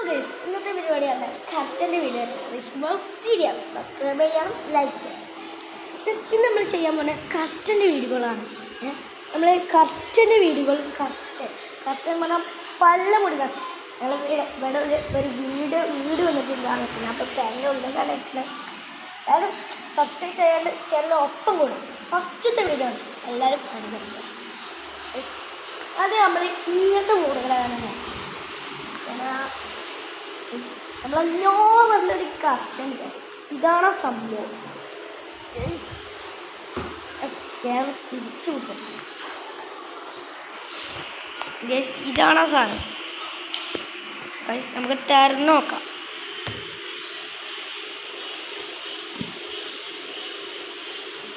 Guys ഇന്നത്തെ പരിപാടിയാണ് കർട്ടൻ്റെ video. Serious subscribe ചെയ്യണം, ലൈക്ക് ചെയ്യണം. ഇന്ന് നമ്മൾ ചെയ്യാൻ പോകുന്ന കർട്ടൻ്റെ വീഡിയോകളാണ്. നമ്മൾ കർട്ടൻ്റെ വീഡിയോകൾ കർട്ടൻ പറഞ്ഞാൽ പല മുടി കർട്ടൻ. ഞങ്ങൾ ഇവിടെ ഒരു വീട് വന്നിട്ടുണ്ടാകും. പിന്നെ അപ്പോൾ എൻ്റെ ഉള്ളിലാണ് ഇട്ടുന്നത്. എല്ലാവരും സബ്സ്ക്രൈബ് ചെയ്യാണ്ട് ചില ഒപ്പം കൂടും. ഫസ്റ്റത്തെ വീഡിയോ ആണ്, എല്ലാവരും കണ്ടുപിടിക്കുക. അത് നമ്മൾ ഇങ്ങനത്തെ കൂടുകളാണ്. നമ്മളെല്ലോ പറഞ്ഞൊരു കർട്ടൻ. ഇതാണ് സംഭവം. തിരിച്ചു പിടിച്ചു ഗൈസ്, ഇതാണ് ആ സാധനം. ഗൈസ് നമുക്ക് തെരഞ്ഞു നോക്കാം.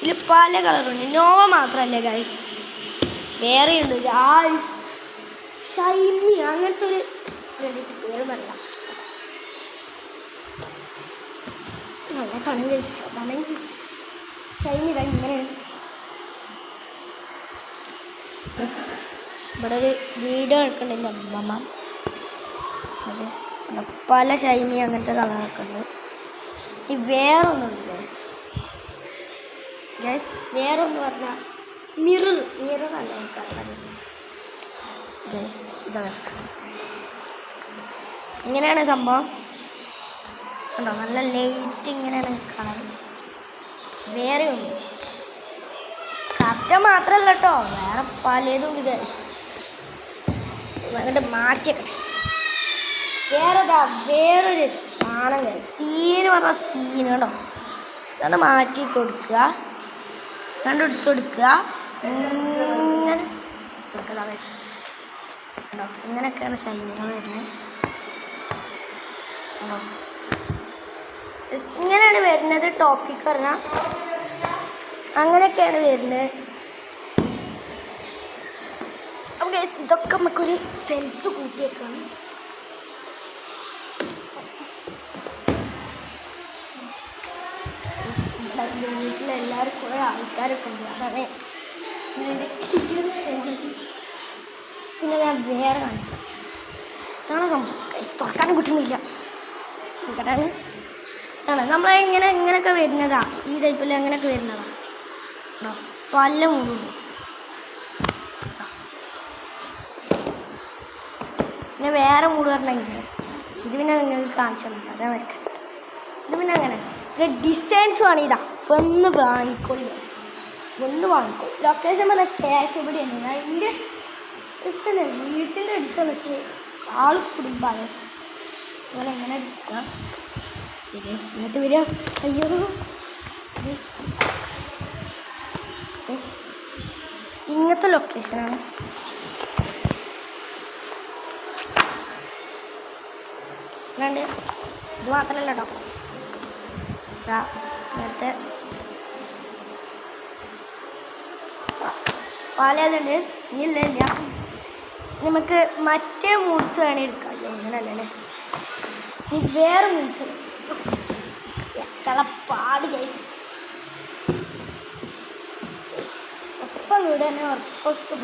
ഇതിൽ പല കളറുണ്ട്. നോവ മാത്രമല്ല ഗൈസ്, വേറെയുണ്ട്. ഷൈനി അങ്ങനത്തെ ഒരു പേര് പറയാം. കാണും ഗൈസ്, അതാണെങ്കിൽ ഷൈനി ഇതാ ഇങ്ങനെയാണ്. ഇവിടെ ഒരു വീഡിയോ എടുക്കുന്നുണ്ട് അമ്മമ്മ. പല ഷൈനി അങ്ങനത്തെ കളറൊക്കെ ഉണ്ട്. ഈ വേറൊന്നുണ്ട് ഗൈസ്. വേറൊന്ന് പറഞ്ഞാൽ മിറർ അല്ല എനിക്കറിയാം ഗൈസ്. ഇതാണ് ഇങ്ങനെയാണ് സംഭവം. ഉണ്ടോ, നല്ല ലൈറ്റ് ഇങ്ങനെയാണ് കളർ. വേറെ ഉണ്ട്, കർട്ടൻ മാത്രമല്ല കേട്ടോ, വേറെ പലതും ഉണ്ട് ഗൈസ്. അങ്ങോട്ട് മാറ്റിയൊക്കെ വേറൊരു സാധനം ഗൈസ്. സീന് പറഞ്ഞ സീന് കേട്ടോ. ഇതാണ് മാറ്റി കൊടുക്കുക, കണ്ടെടുത്ത് കൊടുക്കുക, ഇങ്ങനെ കൊടുക്കുക ഗൈസ്. കേട്ടോ, ഇങ്ങനെയൊക്കെയാണ് ഷൈനികൾ വരുന്നത്. ഇങ്ങനെയാണ് വരുന്നത്. ടോപ്പിക് പറഞ്ഞാൽ അങ്ങനെയൊക്കെയാണ് വരുന്നത്. അപ്പോൾ ഇതൊക്കെ നമുക്കൊരു സെൽത്ത് കൂട്ടിയേക്കാണ്. വീട്ടിലെല്ലാവരും കുറേ ആൾക്കാരൊക്കെ ഉണ്ട്. അതാണ് പിന്നെ ഞാൻ വേറെ കാണിച്ചത്. ഇതാണ് സംഭവം. തുറക്കാനും കിട്ടുന്നില്ല. ആണ് ഇങ്ങനെയൊക്കെ വരുന്നതാ. ഈ ടൈപ്പിൽ അങ്ങനെയൊക്കെ വരുന്നതാ. പല മൂടുണ്ട്. പിന്നെ വേറെ മൂട് പറഞ്ഞെങ്കിൽ ഇത് പിന്നെ നിങ്ങൾക്ക് കാണിച്ചു തന്നില്ല. അതേ വരയ്ക്ക. ഇത് പിന്നെ അങ്ങനെ പിന്നെ ഡിസൈൻസ് ആണ്. ഇതാ ഒന്ന് വാങ്ങിക്കൊള്ളു. ലൊക്കേഷൻ പറഞ്ഞാൽ കേക്ക് ഇവിടെയാണ്. ഞാൻ എൻ്റെ അടുത്തന്നെ, വീട്ടിൻ്റെ അടുത്താണ്. വെച്ചാൽ ആൾ കുടുംബമാണ്. എങ്ങനെ എടുക്കാം. ശരി, എന്നിട്ട് വരിക. അയ്യോ, ഇങ്ങനത്തെ ലൊക്കേഷനാണ്. അല്ലാണ്ട് ഇത് മാത്രമല്ല കേട്ടോ. ഇങ്ങനത്തെ പലതുണ്ട്. ഇല്ല നമുക്ക് മറ്റേ മൂഡ്സ് വേണേൽ എടുക്കാം. അയ്യോ, അങ്ങനല്ലേ. ഇനി വേറെ മൂഡ്സ് കളപ്പാട് ഗൈസ്. ഒപ്പം വീട് തന്നെ ഉറപ്പൊക്കെ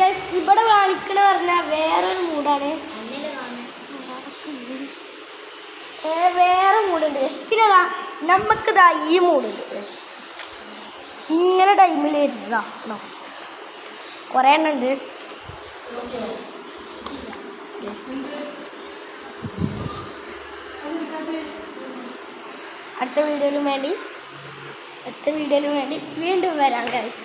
ഗൈസ്. ഇവിടെ വാങ്ങിക്കണ പറഞ്ഞാൽ വേറൊരു മൂഡാണ്. വേറെ മൂടുണ്ട് ഗൈസ്. പിന്നെ നമുക്കിതാ ഈ മൂടുണ്ട് ഗൈസ്. ഇങ്ങനെ ടൈമിൽ വരുന്നതാ. കുറേ എണ്ണം ഉണ്ട്. അടുത്ത വീഡിയോയിലും വേണ്ടി വീണ്ടും വരാം ഗൈസ്.